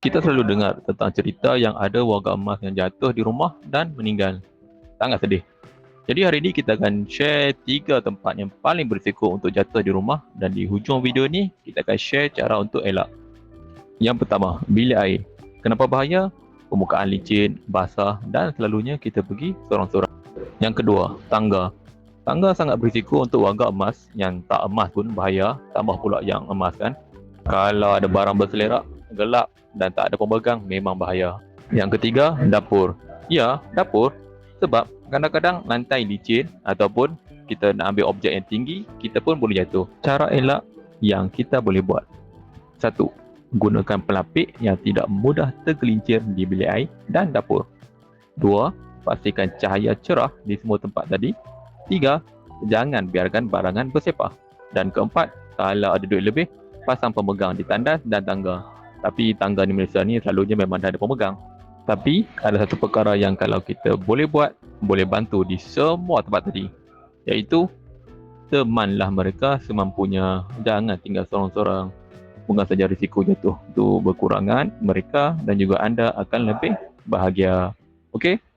Kita selalu dengar tentang cerita yang ada warga emas yang jatuh di rumah dan meninggal. Sangat sedih. Jadi hari ini kita akan share 3 tempat yang paling berisiko untuk jatuh di rumah, dan di hujung video ni kita akan share cara untuk elak. Yang pertama, bilik air. Kenapa bahaya? Permukaan licin, basah dan selalunya kita pergi sorang-sorang. Yang kedua, tangga. Tangga sangat berisiko untuk warga emas. Yang tak emas pun bahaya, tambah pula yang emas kan. Kalau ada barang berselerak, gelap dan tak ada pemegang, memang bahaya. Yang ketiga, dapur. Ya, dapur. Sebab kadang-kadang lantai licin ataupun kita nak ambil objek yang tinggi, kita pun boleh jatuh. Cara elak yang kita boleh buat. Satu, gunakan pelapik yang tidak mudah tergelincir di bilik air dan dapur. Dua, pastikan cahaya cerah di semua tempat tadi. Tiga, jangan biarkan barangan bersepah. Dan keempat, kalau ada duit lebih, pasang pemegang di tandas dan tangga. Tapi tangga di Malaysia ni selalunya memang dah ada pemegang. Tapi ada satu perkara yang kalau kita boleh buat, boleh bantu di semua tempat tadi, iaitu temanlah mereka semampunya. Jangan tinggal sorang-sorang. Bukan saja risiko jatuh tu berkurangan, mereka dan juga anda akan lebih bahagia. Okey?